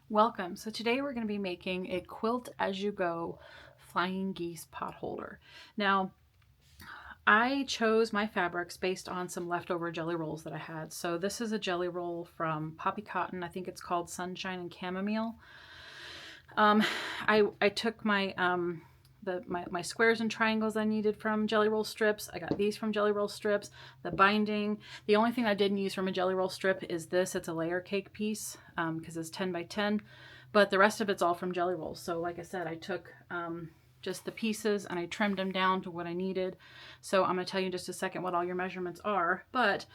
Welcome. So today we're going to be making a quilt-as-you-go flying geese potholder. Now, I chose my fabrics based on some leftover jelly rolls that I had. So this is a jelly roll from Poppy Cotton. I think it's called Sunshine and Chamomile. I took my my squares and triangles I needed from jelly roll strips. I got these from jelly roll strips. The binding. The only thing I didn't use from a jelly roll strip is this. It's a layer cake piece because it's 10 by 10. But the rest of it's all from jelly rolls. So like I said, I took just the pieces and I trimmed them down to what I needed. So I'm going to tell you in just a second what all your measurements are. But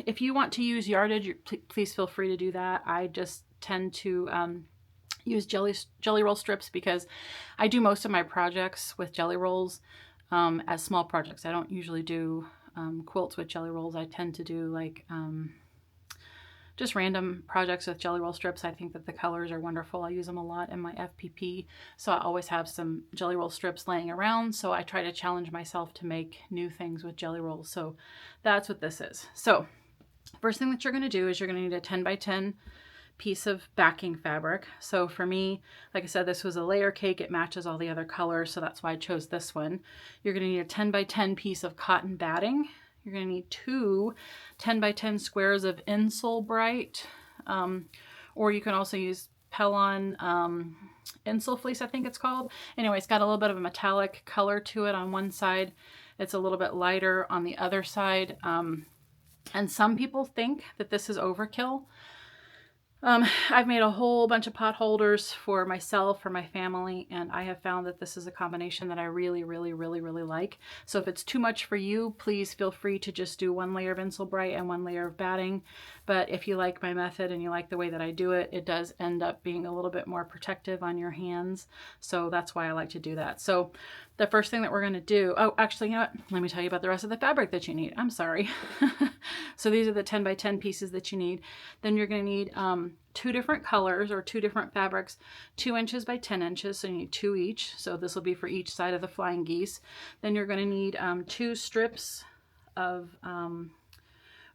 if you want to use yardage, please feel free to do that. I just tend to use jelly roll strips because I do most of my projects with jelly rolls as small projects. I don't usually do quilts with jelly rolls. I tend to do like just random projects with jelly roll strips. I think that the colors are wonderful. I use them a lot in my FPP, so I always have some jelly roll strips laying around, so I try to challenge myself to make new things with jelly rolls. So that's what this is. So first thing that you're going to do is you're going to need a 10 by 10 piece of backing fabric. So for me, like I said, this was a layer cake. It matches all the other colors, so that's why I chose this one. You're going to need a 10 by 10 piece of cotton batting. You're going to need two 10 by 10 squares of insul-bright, or you can also use Pellon insul fleece, I think it's called. Anyway, it's got a little bit of a metallic color to it on one side. It's a little bit lighter on the other side. And some people think that this is overkill. I've made a whole bunch of pot holders for myself, for my family, and I have found that this is a combination that I really like. So if it's too much for you, please feel free to just do one layer of insul-bright and one layer of batting. But if you like my method and you like the way that I do it, it does end up being a little bit more protective on your hands. So that's why I like to do that. So the first thing that we're going to do, oh, actually, you know what? Let me tell you about the rest of the fabric that you need. I'm sorry. So these are the 10 by 10 pieces that you need. Then you're going to need two different colors or two different fabrics, 2 inches by 10 inches. So you need two each. So this will be for each side of the flying geese. Then you're going to need two strips of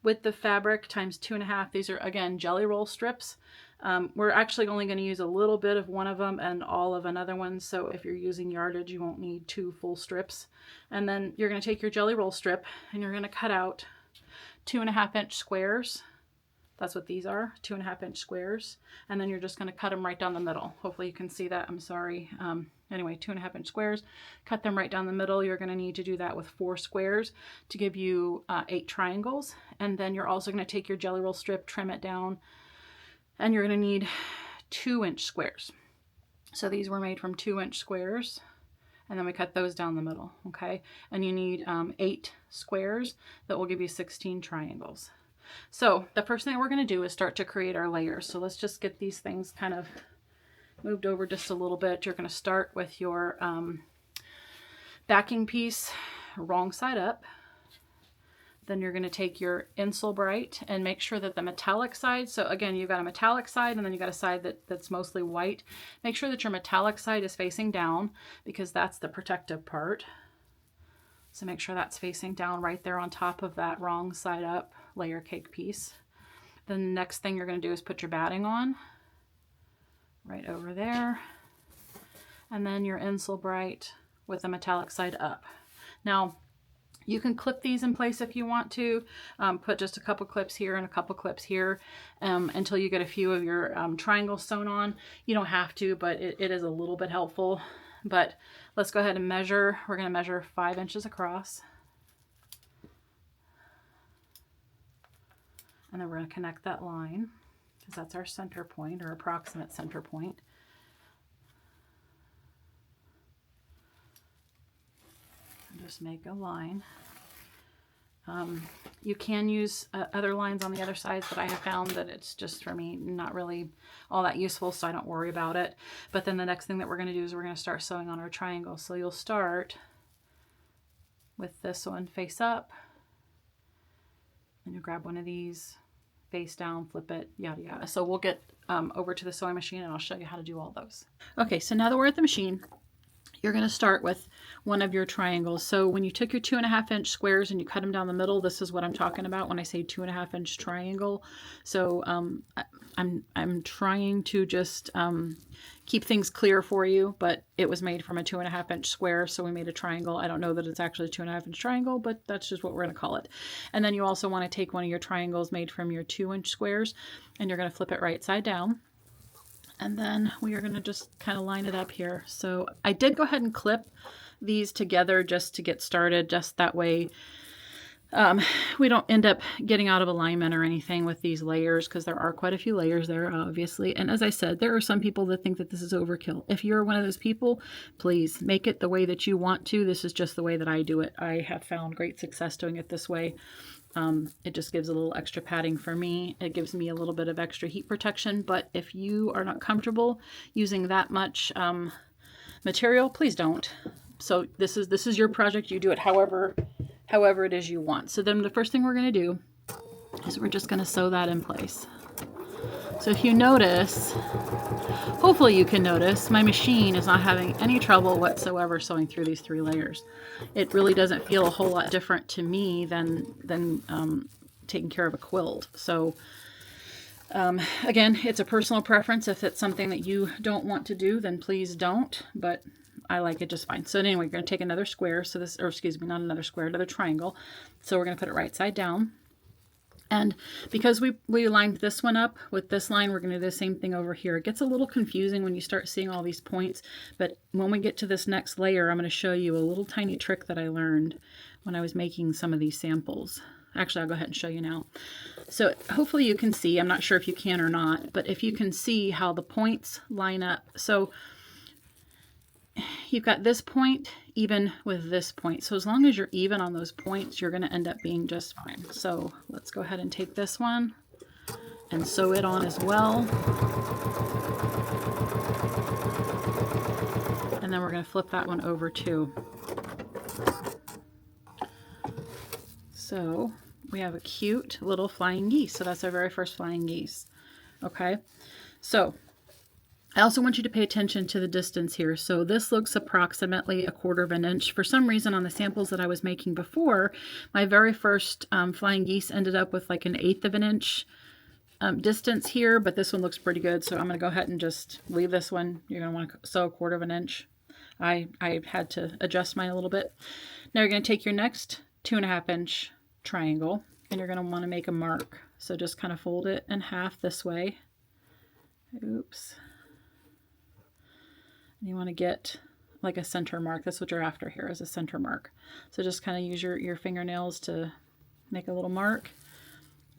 with the fabric times 2.5. These are, again, jelly roll strips. We're actually only going to use a little bit of one of them and all of another one. So if you're using yardage, you won't need two full strips. And then you're going to take your jelly roll strip and you're going to cut out 2.5 inch squares. That's what these are, 2.5 inch squares. And then you're just going to cut them right down the middle. Hopefully you can see that. I'm sorry. Anyway, 2.5 inch squares, cut them right down the middle. You're going to need to do that with 4 squares to give you 8 triangles. And then you're also going to take your jelly roll strip, trim it down, and you're going to need 2 inch squares. So these were made from 2 inch squares, and then we cut those down the middle, okay? And you need 8 squares that will give you 16 triangles. So the first thing we're going to do is start to create our layers. So let's just get these things kind of moved over just a little bit. You're going to start with your backing piece wrong side up. Then you're going to take your insul-bright and make sure that the metallic side, so again, you've got a metallic side and then you've got a side that's mostly white. Make sure that your metallic side is facing down because that's the protective part. So make sure that's facing down right there on top of that wrong side up layer cake piece. Then the next thing you're going to do is put your batting on right over there. And then your insul-bright with the metallic side up. Now, you can clip these in place if you want to. Put just a couple clips here and a couple clips here until you get a few of your triangles sewn on. You don't have to, but it is a little bit helpful. But let's go ahead and measure. We're going to measure 5 inches across. And then we're going to connect that line because that's our center point or approximate center point. Just make a line. You can use other lines on the other sides, but I have found that it's just, for me, not really all that useful, so I don't worry about it. But then the next thing that we're going to do is we're going to start sewing on our triangle. So you'll start with this one face up, and you grab one of these, face down, flip it, yada yada. So we'll get over to the sewing machine and I'll show you how to do all those. Okay, so now that we're at the machine, you're going to start with one of your triangles. So when you took your 2.5-inch squares and you cut them down the middle, this is what I'm talking about when I say 2.5-inch triangle. So I'm trying to just keep things clear for you, but it was made from a 2.5-inch square, so we made a triangle. I don't know that it's actually a 2.5-inch triangle, but that's just what we're going to call it. And then you also want to take one of your triangles made from your 2-inch squares, and you're going to flip it right side down. And then we are going to just kind of line it up here. So I did go ahead and clip these together just to get started, just that way we don't end up getting out of alignment or anything with these layers, because there are quite a few layers there, obviously. And as I said, there are some people that think that this is overkill. If you're one of those people, please make it the way that you want to. This is just the way that I do it. I have found great success doing it this way. It just gives a little extra padding for me. It gives me a little bit of extra heat protection, but if you are not comfortable using that much material, please don't. So this is your project. You do it however it is you want. So then the first thing we're going to do is we're just going to sew that in place. So if you notice, hopefully you can notice, my machine is not having any trouble whatsoever sewing through these 3 layers. It really doesn't feel a whole lot different to me than taking care of a quilt. So again, it's a personal preference. If it's something that you don't want to do, then please don't, but I like it just fine. So anyway, we're going to take another square. So this, or excuse me, not another square, another triangle. So we're going to put it right side down. And because we lined this one up with this line, we're going to do the same thing over here. It gets a little confusing when you start seeing all these points, but when we get to this next layer, I'm going to show you a little tiny trick that I learned when I was making some of these samples. Actually, I'll go ahead and show you now. So hopefully you can see, I'm not sure if you can or not, but if you can see how the points line up. So you've got this point even with this point. So as long as you're even on those points, you're going to end up being just fine. So let's go ahead and take this one and sew it on as well. And then we're going to flip that one over too. So we have a cute little flying geese. So that's our very first flying geese. Okay. So I also want you to pay attention to the distance here. So this looks approximately 1/4 inch. For some reason on the samples that I was making before, my very first flying geese ended up with like 1/8 inch distance here, but this one looks pretty good. So I'm going to go ahead and just leave this one. You're going to want to sew 1/4 inch. I had to adjust mine a little bit. Now you're going to take your next 2.5 inch triangle and you're going to want to make a mark. So just kind of fold it in half this way. Oops. You want to get like a center mark. That's what you're after here, is a center mark. So just kind of use your fingernails to make a little mark.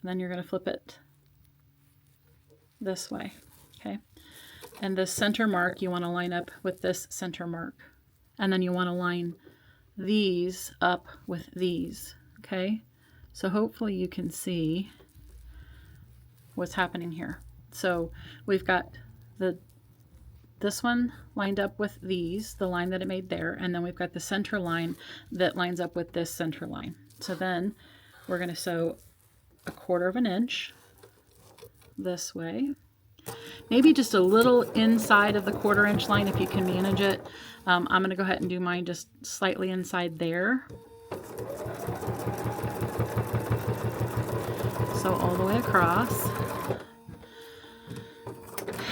And then you're going to flip it this way. Okay. And this center mark, you want to line up with this center mark. And then you want to line these up with these. Okay. So hopefully you can see what's happening here. So we've got this one lined up with these, the line that it made there, and then we've got the center line that lines up with this center line. So then we're going to sew 1/4 inch this way, maybe just a little inside of the 1/4 inch line if you can manage it. I'm going to go ahead and do mine just slightly inside there. So all the way across.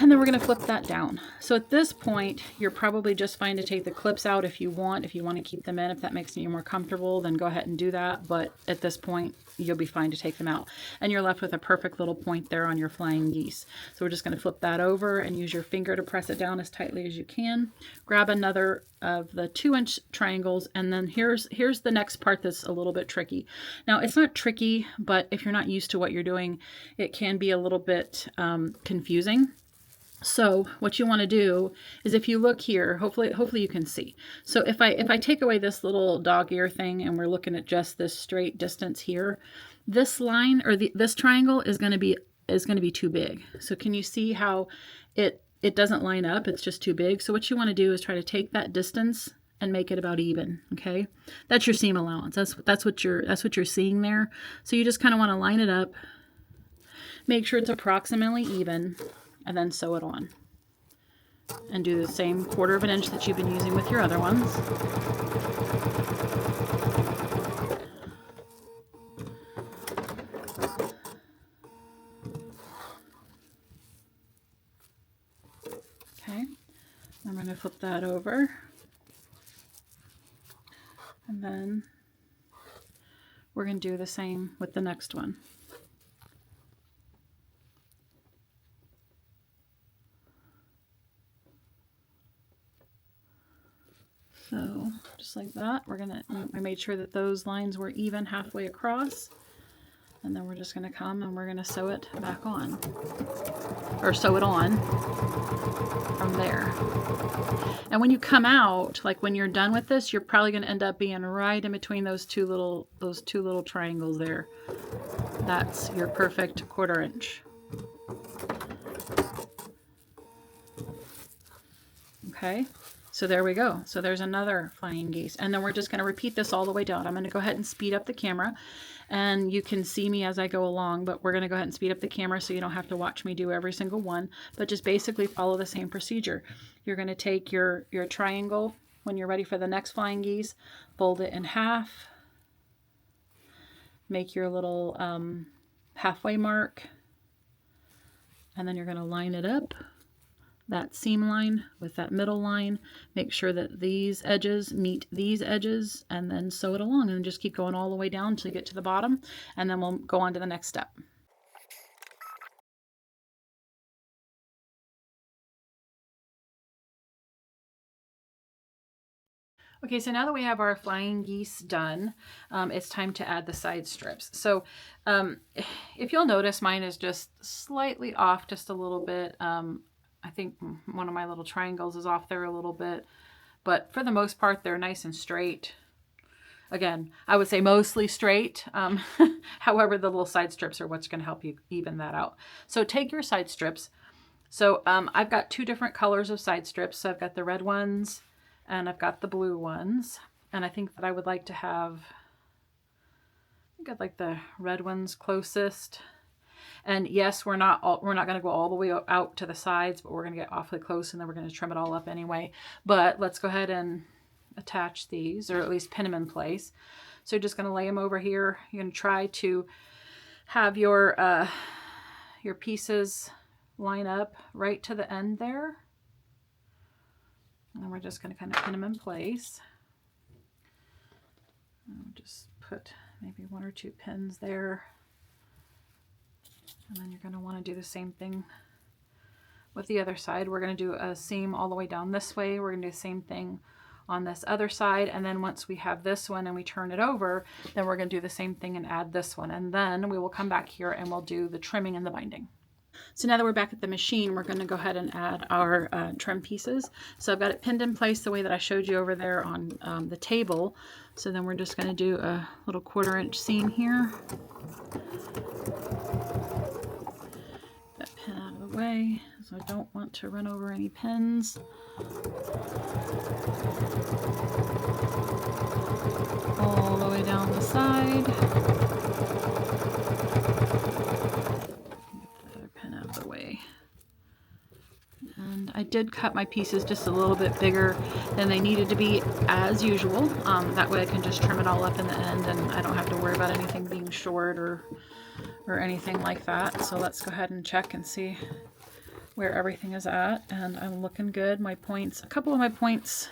And then we're going to flip that down. So at this point, you're probably just fine to take the clips out if you want. If you want to keep them in, if that makes you more comfortable, then go ahead and do that. But at this point, you'll be fine to take them out. And you're left with a perfect little point there on your flying geese. So we're just going to flip that over and use your finger to press it down as tightly as you can. Grab another of the 2-inch triangles, and then here's the next part that's a little bit tricky. Now, it's not tricky, but if you're not used to what you're doing, it can be a little bit confusing. So what you want to do is, if you look here, hopefully you can see. So if I take away this little dog ear thing and we're looking at just this straight distance here, this line or this triangle is going to be too big. So can you see how it doesn't line up? It's just too big. So what you want to do is try to take that distance and make it about even. Okay, that's your seam allowance. That's what you're seeing there. So you just kind of want to line it up, make sure it's approximately even, and then sew it on. and do the same 1/4 of an inch that you've been using with your other ones. Okay, I'm going to flip that over, and then we're going to do the same with the next one. So just like that, I made sure that those lines were even halfway across, and then we're just going to come and we're going to sew it back on, or sew it on from there. And when you come out, like when you're done with this, you're probably going to end up being right in between those two little triangles there. That's your perfect 1/4 inch. Okay, so there we go. So there's another flying geese. And then we're just going to repeat this all the way down. I'm going to go ahead and speed up the camera, and you can see me as I go along, but we're going to go ahead and speed up the camera so you don't have to watch me do every single one, but just basically follow the same procedure. You're going to take your triangle when you're ready for the next flying geese, fold it in half, make your little halfway mark, and then you're going to line it up, that seam line with that middle line, make sure that these edges meet these edges, and then sew it along, and just keep going all the way down until you get to the bottom, and then we'll go on to the next step. Okay, so now that we have our flying geese done, it's time to add the side strips. So if you'll notice, mine is just slightly off just a little bit. I think one of my little triangles is off there a little bit, but for the most part, they're nice and straight. Again, I would say mostly straight. However, the little side strips are what's going to help you even that out. So take your side strips. So I've got 2 different colors of side strips. So I've got the red ones and I've got the blue ones. And I think that I would like to have, I think I'd like the red ones closest. And yes, we're not going to go all the way out to the sides, but we're going to get awfully close, and then we're going to trim it all up anyway. But let's go ahead and attach these, or at least pin them in place. So you're just going to lay them over here. You're going to try to have your pieces line up right to the end there. And then we're just going to kind of pin them in place. I'll just put maybe 1 or 2 pins there. And then you're going to want to do the same thing with the other side. We're going to do a seam all the way down this way. We're going to do the same thing on this other side. And then once we have this one and we turn it over, then we're going to do the same thing and add this one. And then we will come back here and we'll do the trimming and the binding. So now that we're back at the machine, we're going to go ahead and add our trim pieces. So I've got it pinned in place the way that I showed you over there on the table. So then we're just going to do a little 1/4 inch seam here. That pin out of the way, so I don't want to run over any pins. All the way down the side. The way. And I did cut my pieces just a little bit bigger than they needed to be, as usual. That way I can just trim it all up in the end and I don't have to worry about anything being short or anything like that. So let's go ahead and check and see where everything is at. And I'm looking good. My points, a couple of my points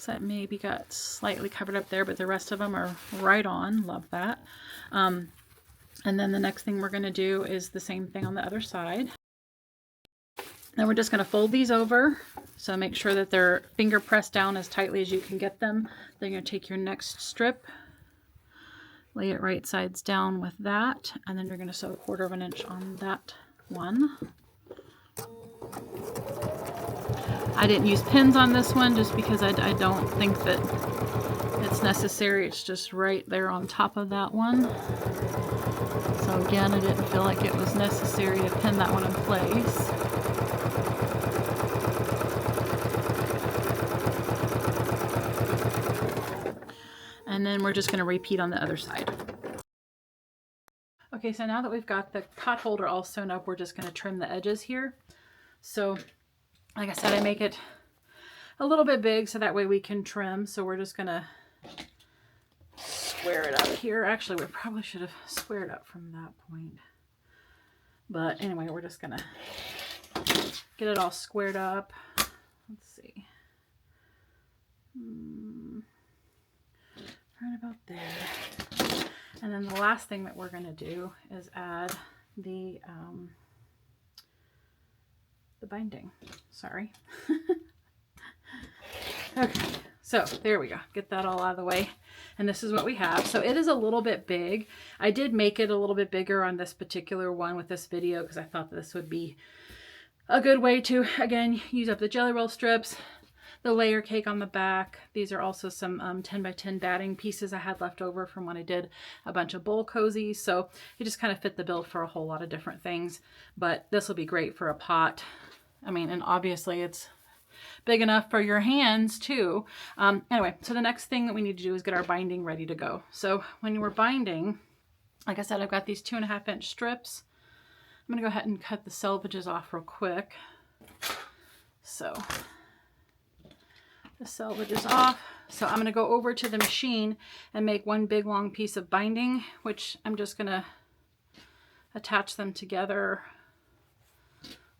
that maybe got slightly covered up there, but the rest of them are right on. Love that. And then the next thing we're going to do is the same thing on the other side. Then we're just going to fold these over. So make sure that they're finger pressed down as tightly as you can get them. Then you're going to take your next strip, lay it right sides down with that, and then you're going to sew 1/4 of an inch on that one. I didn't use pins on this one just because I don't think that it's necessary. It's just right there on top of that one. So again, I didn't feel like it was necessary to pin that one in place. And then we're just going to repeat on the other side. Okay, so now that we've got the pot holder all sewn up, we're just going to trim the edges here. So Like I said, I make it a little bit big so that way we can trim. So we're just gonna square it up here. Actually, we probably should have squared up from that point. But anyway, we're just gonna get it all squared up. Let's see. Right about there. And then the last thing that we're gonna do is add the binding. Sorry. Okay, so there we go. Get that all out of the way. And this is what we have. So it is a little bit big. I did make it a little bit bigger on this particular one with this video because I thought this would be a good way to, again, use up the jelly roll strips, the layer cake on the back. These are also some 10 by 10 batting pieces I had left over from when I did a bunch of bowl cozies. So it just kind of fit the bill for a whole lot of different things. But this will be great for a pot. I mean, and obviously it's big enough for your hands too. Anyway, so the next thing that we need to do is get our binding ready to go. So when we're binding, like I said, I've got these 2.5 inch strips. I'm gonna go ahead and cut the selvages off real quick. So the selvage is off. So I'm gonna go over to the machine and make one big long piece of binding, which I'm just gonna attach them together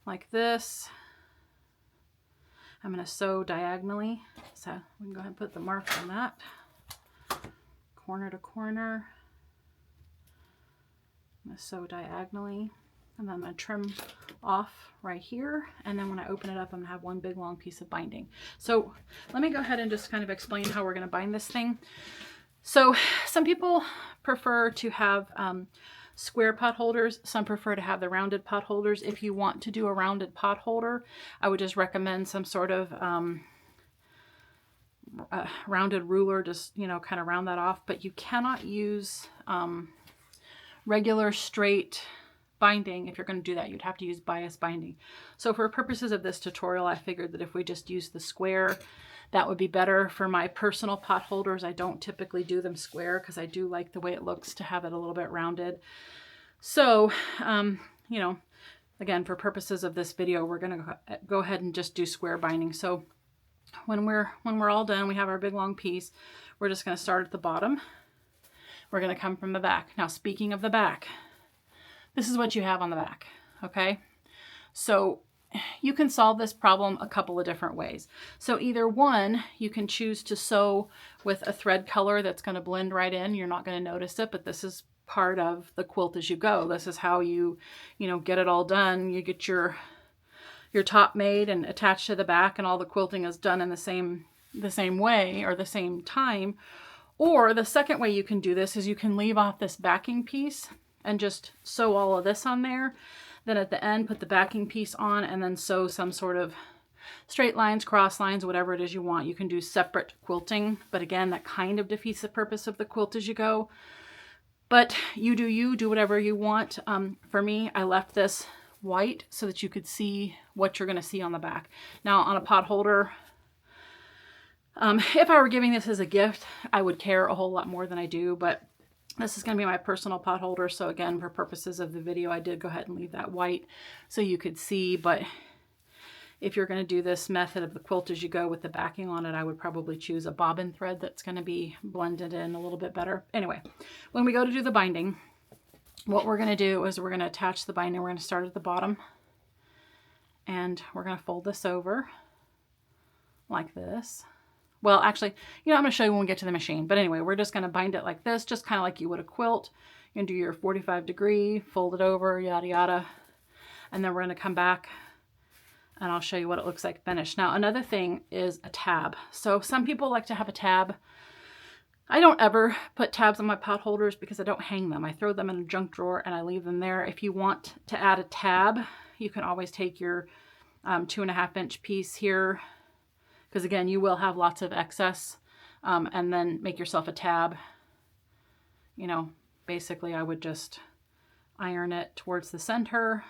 like this. I'm going to sew diagonally, so we can go ahead and put the mark on that, corner to corner. I'm going to sew diagonally, and then I'm going to trim off right here, and then when I open it up, I'm going to have one big long piece of binding. So let me go ahead and just kind of explain how we're going to bind this thing. So some people prefer to have square pot holders. Some prefer to have the rounded pot holders. If you want to do a rounded pot holder, I would just recommend some sort of rounded ruler, just, you know, kind of round that off. But you cannot use regular straight binding. If you're going to do that, you'd have to use bias binding. So for purposes of this tutorial, I figured that if we just use the square, that would be better for my personal pot holders. I don't typically do them square because I do like the way it looks to have it a little bit rounded. So, you know, again, for purposes of this video, we're going to go ahead and just do square binding. So when we're all done, we have our big long piece. We're just going to start at the bottom. We're going to come from the back. Now, speaking of the back, this is what you have on the back, okay? So you can solve this problem a couple of different ways. So either one, you can choose to sew with a thread color that's going to blend right in. You're not going to notice it, but this is part of the quilt as you go. This is how you know, get it all done. You get your top made and attached to the back, and all the quilting is done in the same way or the same time. Or the second way you can do this is you can leave off this backing piece and just sew all of this on there. Then at the end, put the backing piece on and then sew some sort of straight lines, cross lines, whatever it is you want. You can do separate quilting, but again, that kind of defeats the purpose of the quilt as you go. But you do whatever you want. For me, I left this white so that you could see what you're going to see on the back. Now on a pot holder, if I were giving this as a gift, I would care a whole lot more than I do, but this is going to be my personal pot holder. So again, for purposes of the video, I did go ahead and leave that white so you could see. But if you're going to do this method of the quilt as you go with the backing on it, I would probably choose a bobbin thread that's going to be blended in a little bit better. Anyway, when we go to do the binding, what we're going to do is we're going to attach the binding. We're going to start at the bottom, and we're going to fold this over like this. Well, actually, you know, I'm going to show you when we get to the machine. But anyway, we're just going to bind it like this, just kind of like you would a quilt. You're going to do your 45 degree, fold it over, yada, yada. And then we're going to come back and I'll show you what it looks like finished. Now, another thing is a tab. So some people like to have a tab. I don't ever put tabs on my pot holders because I don't hang them. I throw them in a junk drawer and I leave them there. If you want to add a tab, you can always take your 2.5 inch piece here, because again, you will have lots of excess, and then make yourself a tab. You know, basically I would just iron it towards the center,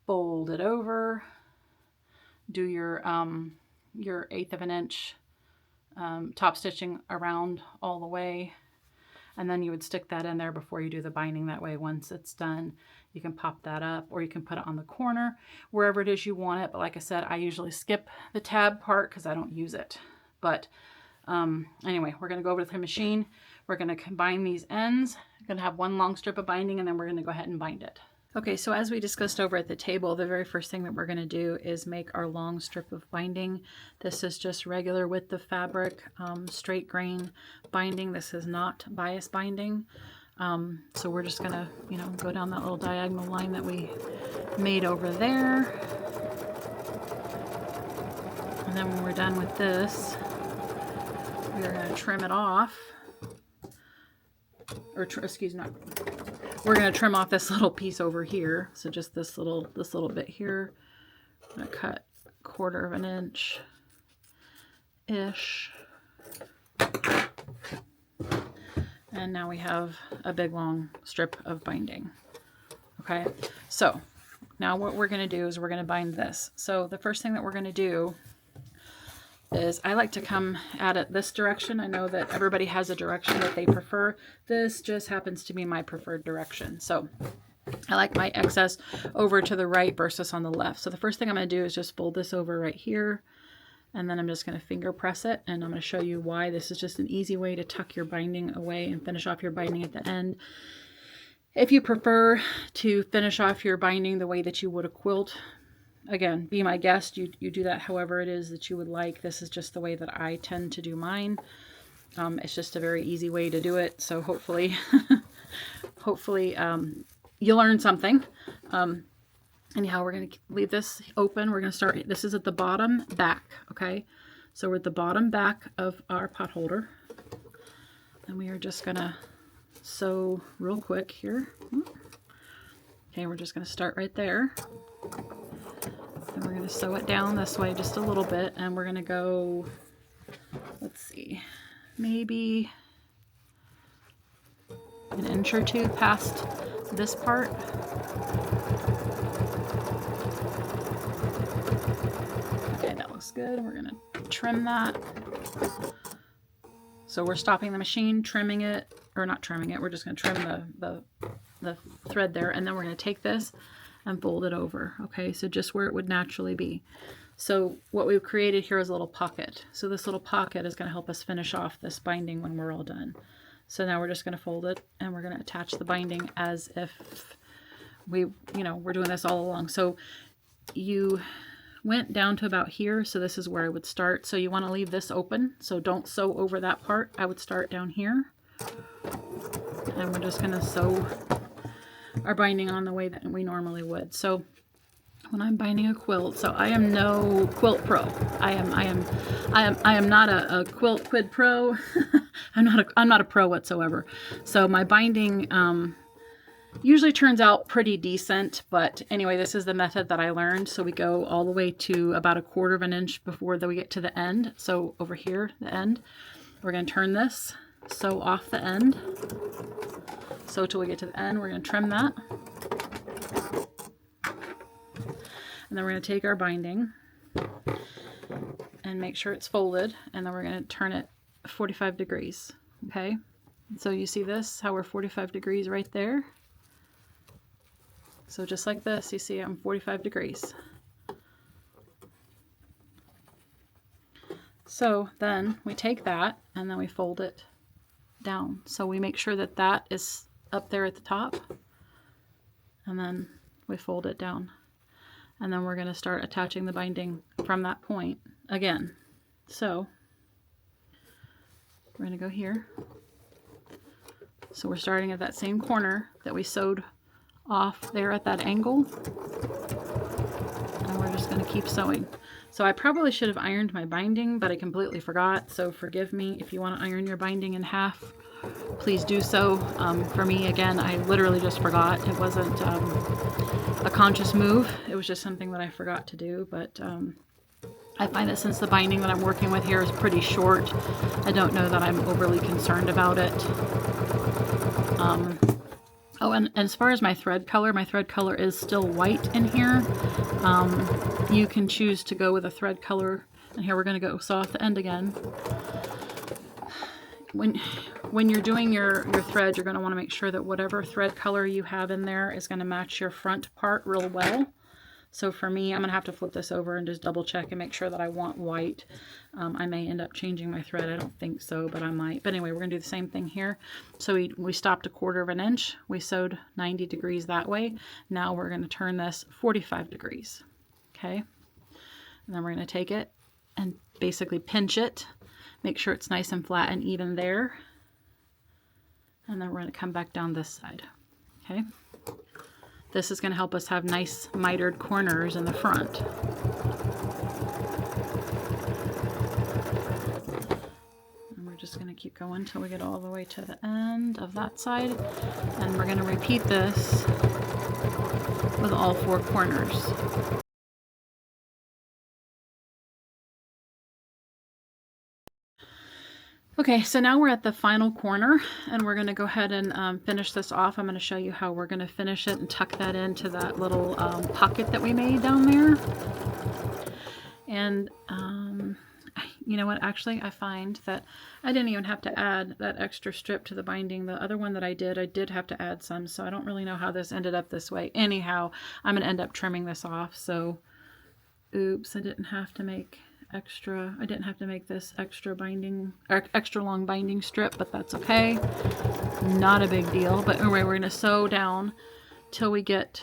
fold it over, do your 1/8 of an inch top stitching around all the way, and then you would stick that in there before you do the binding. That way, once it's done, you can pop that up, or you can put it on the corner, wherever it is you want it. But like I said, I usually skip the tab part because I don't use it. But anyway, we're going to go over to the machine. We're going to combine these ends. I'm going to have one long strip of binding, and then we're going to go ahead and bind it. Okay, so as we discussed over at the table, the very first thing that we're going to do is make our long strip of binding. This is just regular width of fabric, straight grain binding. This is not bias binding. So we're just going to, go down that little diagonal line that we made over there. And then when we're done with this, we're going to trim it off. Or, excuse me, we're going to trim off this little piece over here. So just this little bit here. I'm going to cut 1/4 of an inch-ish. And now we have a big long strip of binding. Okay, so now what we're going to do is we're going to bind this. So the first thing that we're going to do is I like to come at it this direction. I know that everybody has a direction that they prefer. This just happens to be my preferred direction. So I like my excess over to the right versus on the left. So the first thing I'm going to do is just fold this over right here. And then I'm just going to finger press it. And I'm going to show you why this is just an easy way to tuck your binding away and finish off your binding at the end. If you prefer to finish off your binding the way that you would a quilt, again, be my guest. You do that however it is that you would like. This is just the way that I tend to do mine. It's just a very easy way to do it. So hopefully, you learn something. Anyhow, we're going to leave this open. We're going to start, this is at the bottom back, okay? So we're at the bottom back of our pot holder. And we are just going to sew real quick here. Okay, we're just going to start right there. And we're going to sew it down this way just a little bit. And we're going to go, let's see, maybe an inch or two past this part. Okay, that looks good. We're going to trim that. So we're stopping the machine, trimming it, or not trimming it. We're just going to trim the thread there. And then we're going to take this and fold it over. Okay, so just where it would naturally be. So what we've created here is a little pocket. So this little pocket is going to help us finish off this binding when we're all done. So now we're just going to fold it and we're going to attach the binding as if we're doing this all along. So you went down to about here, so this is where I would start. So you want to leave this open, so don't sew over that part. I would start down here, and we're just going to sew our binding on the way that we normally would. So when I'm binding a quilt, so I am no quilt pro. I am not a quilt quid pro. I'm not a pro whatsoever. So my binding usually turns out pretty decent, but anyway, this is the method that I learned. So we go all the way to about 1/4 of an inch before we get to the end. So over here, the end, we're going to turn this, sew off the end. So till we get to the end, we're going to trim that. And then we're going to take our binding and make sure it's folded, and then we're going to turn it 45 degrees. Okay, so you see this, how we're 45 degrees right there. So just like this, you see I'm 45 degrees. So then we take that and then we fold it down. So we make sure that that is up there at the top, and then we fold it down. And then we're going to start attaching the binding from that point again. So we're going to go here. So we're starting at that same corner that we sewed off there at that angle. And we're just going to keep sewing. So I probably should have ironed my binding, but I completely forgot. So forgive me. If you want to iron your binding in half, please do so. For me, again, I literally just forgot. It wasn't a conscious move. It was just something that I forgot to do. But I find that since the binding that I'm working with here is pretty short, I don't know that I'm overly concerned about it. Oh, and as far as my thread color is still white in here. You can choose to go with a thread color. And here we're going to go sew off the end again. when you're doing your thread, you're going to want to make sure that whatever thread color you have in there is going to match your front part real well. So for me, I'm going to have to flip this over and just double check and make sure that I want white. I may end up changing my thread. I don't think so, but I might. But anyway, we're going to do the same thing here. So we stopped 1/4 of an inch. We sewed 90 degrees that way. Now we're going to turn this 45 degrees. Okay. And then we're going to take it and basically pinch it. Make sure it's nice and flat and even there. And then we're going to come back down this side. Okay. This is going to help us have nice mitered corners in the front. And we're just going to keep going until we get all the way to the end of that side. And we're going to repeat this with all 4 corners. Okay, so now we're at the final corner, and we're going to go ahead and finish this off. I'm going to show you how we're going to finish it and tuck that into that little pocket that we made down there. And you know what, actually I find that I didn't even have to add that extra strip to the binding. The other one that I did have to add some, so I don't really know how this ended up this way. Anyhow, I'm going to end up trimming this off, so oops, I didn't have to make this extra binding or extra long binding strip, but that's okay, not a big deal. But anyway, we're going to sew down till we get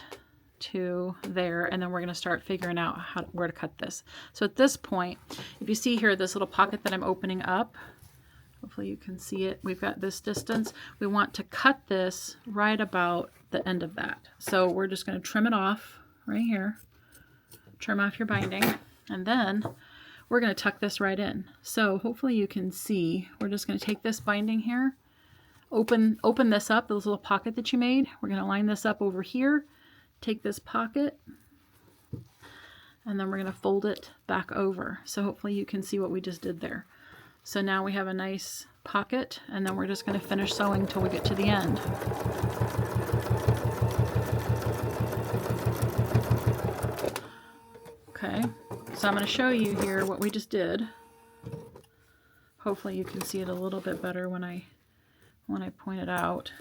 to there, and then we're going to start figuring out where to cut this. So at this point, if you see here this little pocket that I'm opening up, hopefully you can see it, we've got this distance. We want to cut this right about the end of that, so we're just going to trim it off right here, trim off your binding, and then we're going to tuck this right in. So hopefully you can see, we're just going to take this binding here, open this up, this little pocket that you made. We're going to line this up over here, take this pocket, and then we're going to fold it back over. So hopefully you can see what we just did there. So now we have a nice pocket, and then we're just going to finish sewing till we get to the end. Okay. So I'm going to show you here what we just did. Hopefully you can see it a little bit better when I point it out.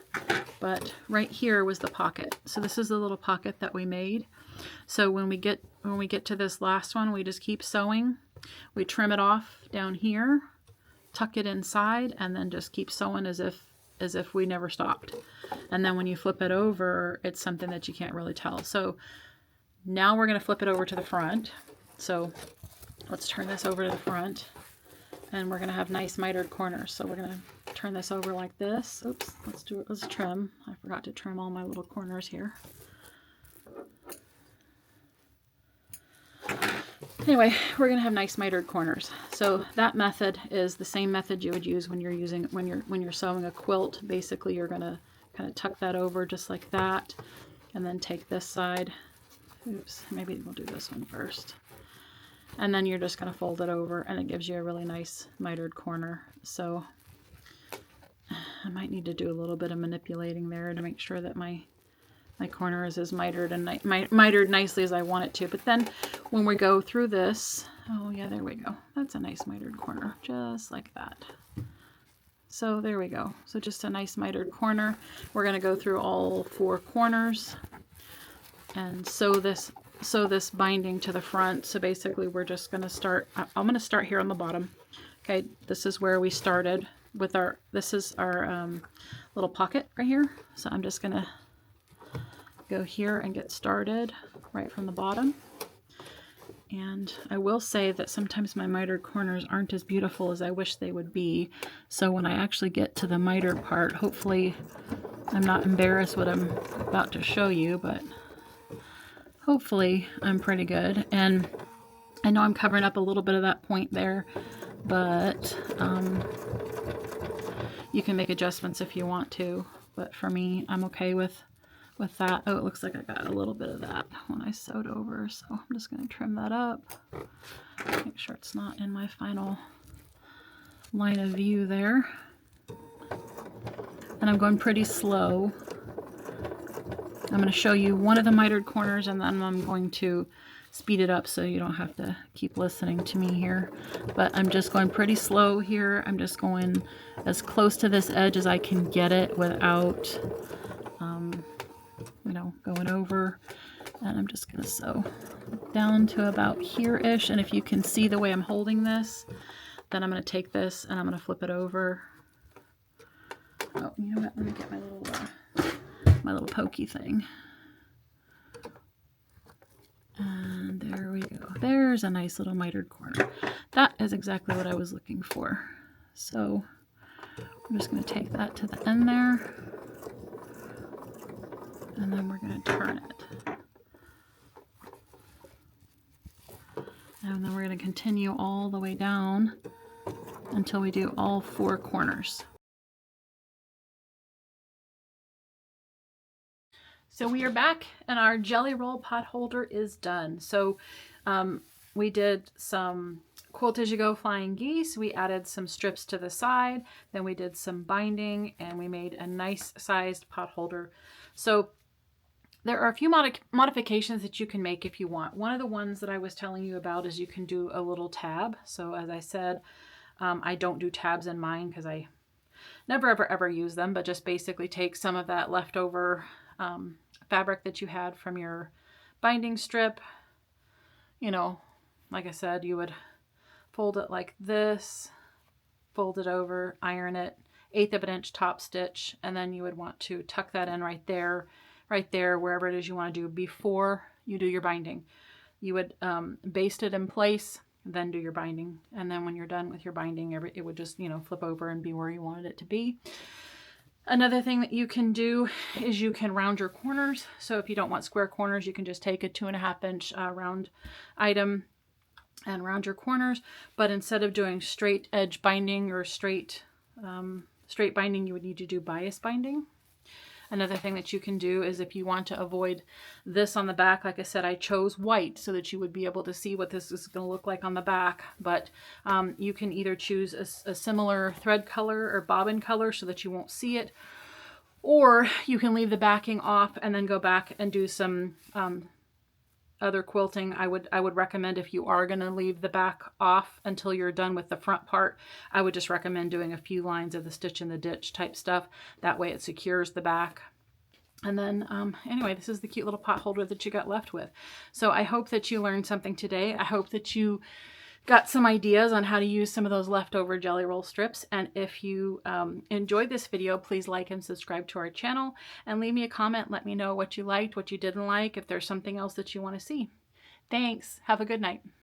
But right here was the pocket. So this is the little pocket that we made. So when we get to this last one, we just keep sewing. We trim it off down here, tuck it inside, and then just keep sewing as if we never stopped. And then when you flip it over, it's something that you can't really tell. So now we're going to flip it over to the front. So let's turn this over to the front, and we're going to have nice mitered corners. So we're going to turn this over like this. Oops, let's trim. I forgot to trim all my little corners here. Anyway, we're going to have nice mitered corners. So that method is the same method you would use when you're sewing a quilt. Basically, you're going to kind of tuck that over just like that, and then take this side. Oops, maybe we'll do this one first. And then you're just going to fold it over, and it gives you a really nice mitered corner. So I might need to do a little bit of manipulating there to make sure that my corner is as mitered and mitered nicely as I want it to. But then when we go through this, oh yeah, there we go. That's a nice mitered corner, just like that. So there we go. So just a nice mitered corner. We're going to go through all 4 corners and sew this binding to the front. So basically we're just going to start, I'm going to start here on the bottom. Okay, this is where we started with this is our little pocket right here. So I'm just going to go here and get started right from the bottom. And I will say that sometimes my mitered corners aren't as beautiful as I wish they would be. So when I actually get to the mitered part, hopefully I'm not embarrassed what I'm about to show you, but hopefully I'm pretty good. And I know I'm covering up a little bit of that point there, but you can make adjustments if you want to. But for me, I'm okay with that. Oh, it looks like I got a little bit of that when I sewed over, so I'm just going to trim that up. Make sure it's not in my final line of view there. And I'm going pretty slow. I'm going to show you one of the mitered corners, and then I'm going to speed it up so you don't have to keep listening to me here. But I'm just going pretty slow here. I'm just going as close to this edge as I can get it without, you know, going over. And I'm just going to sew down to about here-ish. And if you can see the way I'm holding this, then I'm going to take this and I'm going to flip it over. Oh, you know what? Let me get my little pokey thing. And there we go. There's a nice little mitered corner. That is exactly what I was looking for. So I'm just going to take that to the end there. And then we're going to turn it. And then we're going to continue all the way down until we do all 4 corners. So we are back and our jelly roll pot holder is done. So we did some quilt-as-you-go flying geese. We added some strips to the side. Then we did some binding and we made a nice sized pot holder. So there are a few modifications that you can make if you want. One of the ones that I was telling you about is you can do a little tab. So as I said, I don't do tabs in mine because I never ever use them, but just basically take some of that leftover fabric that you had from your binding strip. You know, like I said, you would fold it like this, fold it over, iron it, 1/8 of an inch top stitch, and then you would want to tuck that in right there, wherever it is you want to do before you do your binding. You would baste it in place, then do your binding, and then when you're done with your binding, it would just, you know, flip over and be where you wanted it to be. Another thing that you can do is you can round your corners. So if you don't want square corners, you can just take a 2.5 inch round item and round your corners. But instead of doing straight edge binding or straight binding, you would need to do bias binding. Another thing that you can do is if you want to avoid this on the back, like I said, I chose white so that you would be able to see what this is going to look like on the back. But you can either choose a similar thread color or bobbin color so that you won't see it. Or you can leave the backing off and then go back and do some other quilting. I would recommend, if you are going to leave the back off until you're done with the front part, I would just recommend doing a few lines of the stitch in the ditch type stuff. That way it secures the back. And then anyway, this is the cute little pot holder that you got left with. So I hope that you learned something today. I hope that you got some ideas on how to use some of those leftover jelly roll strips. And if you enjoyed this video, please like and subscribe to our channel and leave me a comment. Let me know what you liked, what you didn't like, if there's something else that you want to see. Thanks. Have a good night.